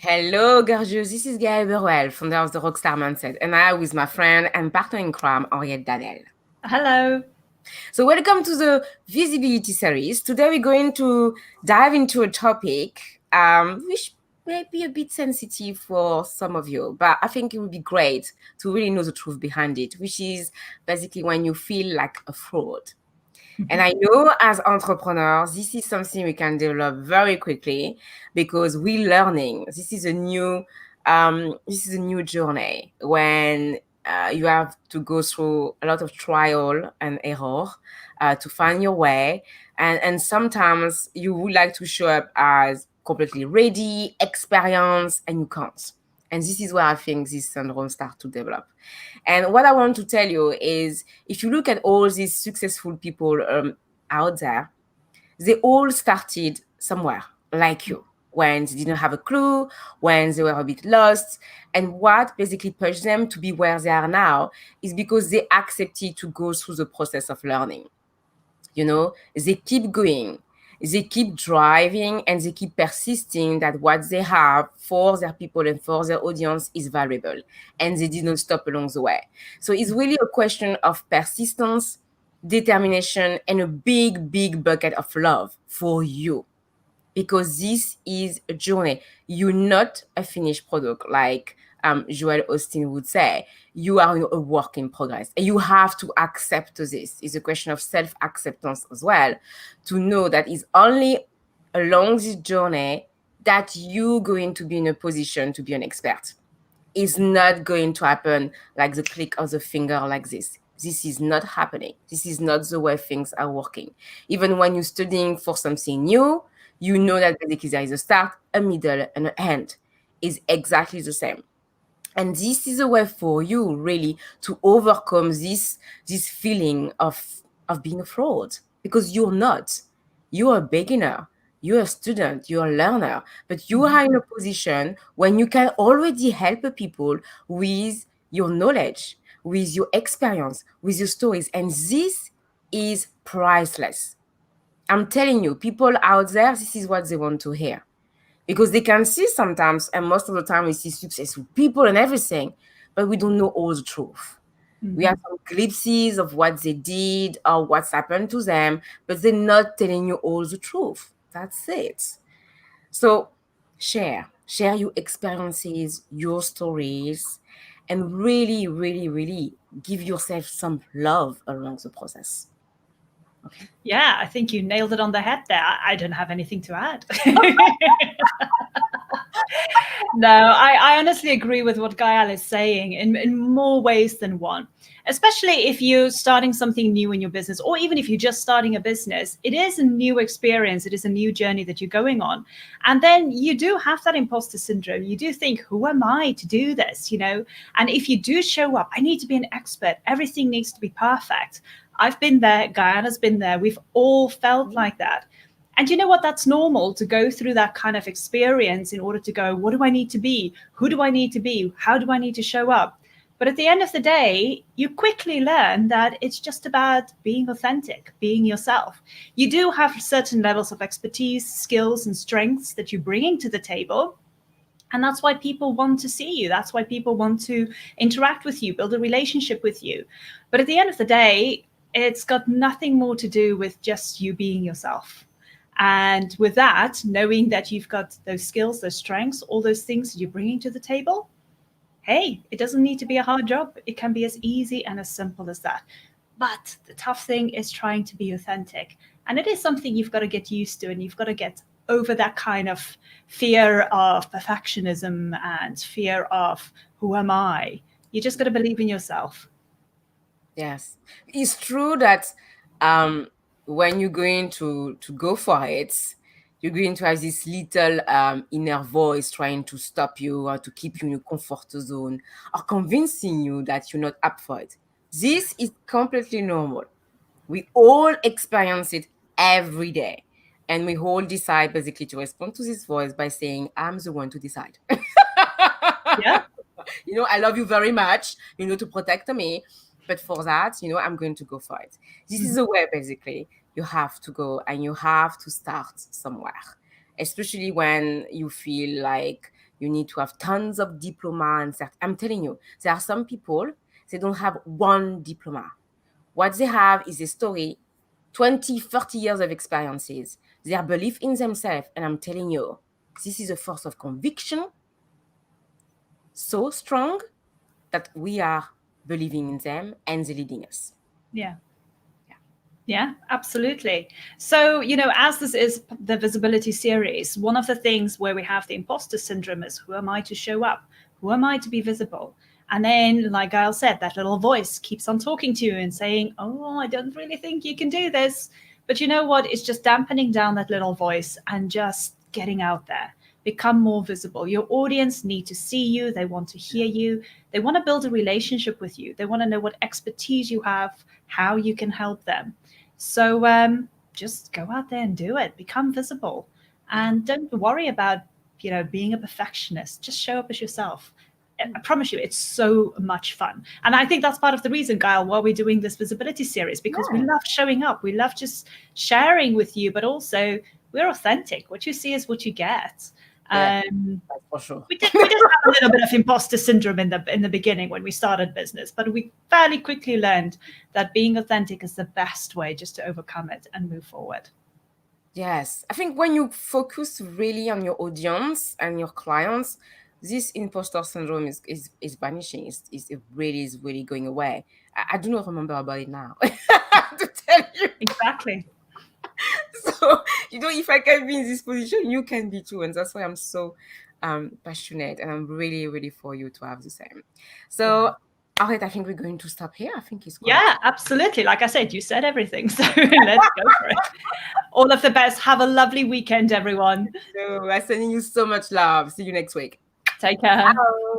Hello, gorgeous. This is Gaelle, founder of the Rockstar Mindset, and I with my friend and partner in crime, Henriette Dadel. Hello. So, welcome to the Visibility series. Today, we're going to dive into a topic which may be a bit sensitive for some of you, but I think it would be great to really know the truth behind it, which is basically when you feel like a fraud. And I know as entrepreneurs, this is something we can develop very quickly because we're learning. This is a new journey when you have to go through a lot of trial and error to find your way. And sometimes you would like to show up as completely ready, experienced, and you can't. And this is where I think this syndrome starts to develop. And what I want to tell you is if you look at all these successful people out there, they all started somewhere like you when they didn't have a clue, when they were a bit lost. And what basically pushed them to be where they are now is because they accepted to go through the process of learning. They keep going, they keep driving, and they keep persisting that what they have for their people and for their audience is valuable, and they didn't stop along the way. So it's really a question of persistence, determination, and a big bucket of love for you, because this is a journey. You're not a finished product, like Joel Austin would say. You are a work in progress. And you have to accept this. It's a question of self-acceptance as well, to know that it's only along this journey that you're going to be in a position to be an expert. It's not going to happen like the click of the finger like this. This is not happening. This is not the way things are working. Even when you're studying for something new, you know that basically there is a start, a middle, and an end. Is exactly the same. And this is a way for you really to overcome this feeling of being a fraud, because you're not. You're a beginner, you're a student, you're a learner, but you are in a position when you can already help people with your knowledge, with your experience, with your stories. And this is priceless. I'm telling you, people out there, this is what they want to hear, because they can see sometimes, and most of the time we see successful people and everything, but we don't know all the truth. We have some glimpses of what they did or what's happened to them, but they're not telling you all the truth. That's it. So share your experiences, your stories, and really give yourself some love along the process. Okay. Yeah, I think you nailed it on the head there. I don't have anything to add. No, I honestly agree with what Gaelle is saying in more ways than one. Especially if you're starting something new in your business, or even if you're just starting a business, it is a new experience. It is a new journey that you're going on. And then you do have that imposter syndrome. You do think, who am I to do this? And if you do show up, I need to be an expert. Everything needs to be perfect. I've been there. Guyana's been there. We've all felt like that. And you know what? That's normal to go through that kind of experience in order to go, what do I need to be? Who do I need to be? How do I need to show up? But at the end of the day, you quickly learn that it's just about being authentic, being yourself. You do have certain levels of expertise, skills, and strengths that you're bringing to the table. And that's why people want to see you. That's why people want to interact with you, build a relationship with you. But at the end of the day, it's got nothing more to do with just you being yourself. And with that, knowing that you've got those skills, those strengths, all those things that you're bringing to the table, hey, it doesn't need to be a hard job. It can be as easy and as simple as that. But the tough thing is trying to be authentic. And it is something you've got to get used to, and you've got to get over that kind of fear of perfectionism and fear of who am I. You just got to believe in yourself. Yes, it's true that when you're going to go for it, you're going to have this little inner voice trying to stop you or to keep you in your comfort zone or convincing you that you're not up for it. This is completely normal. We all experience it every day. And we all decide basically to respond to this voice by saying, I'm the one to decide. Yeah. I love you very much, to protect me. But for that, I'm going to go for it. This is a way, basically, you have to go and you have to start somewhere, especially when you feel like You need to have tons of diploma and I'm telling you, there are some people, they don't have one diploma. What they have is a story, 20, 30 years of experiences, their belief in themselves. And I'm telling you, this is a force of conviction so strong that we are believing in them and they're leading us. Yeah. Yeah, absolutely. So, as this is the visibility series, one of the things where we have the imposter syndrome is, who am I to show up? Who am I to be visible? And then, like Gaelle said, that little voice keeps on talking to you and saying, oh, I don't really think you can do this. But you know what? It's just dampening down that little voice and just getting out there. Become more visible. Your audience need to see you. They want to hear you. They want to build a relationship with you. They want to know what expertise you have, how you can help them. So just go out there and do it. Become visible. And don't worry about, being a perfectionist. Just show up as yourself. I promise you, it's so much fun. And I think that's part of the reason, Gaelle, why we're doing this visibility series, because we love showing up. We love just sharing with you, but also we're authentic. What you see is what you get. That's for sure. We did have a little bit of imposter syndrome in the beginning when we started business, but we fairly quickly learned that being authentic is the best way just to overcome it and move forward. Yes. I think when you focus really on your audience and your clients, this imposter syndrome is vanishing. It really is really going away. I do not remember about it now. To tell you. Exactly. So, if I can be in this position, you can be too. And that's why I'm so passionate, and I'm really, really for you to have the same. So, all right, I think we're going to stop here. I think it's quite... Yeah, absolutely. Like I said, you said everything. So let's go for it. All of the best. Have a lovely weekend, everyone. So, I'm sending you so much love. See you next week. Take care. Bye.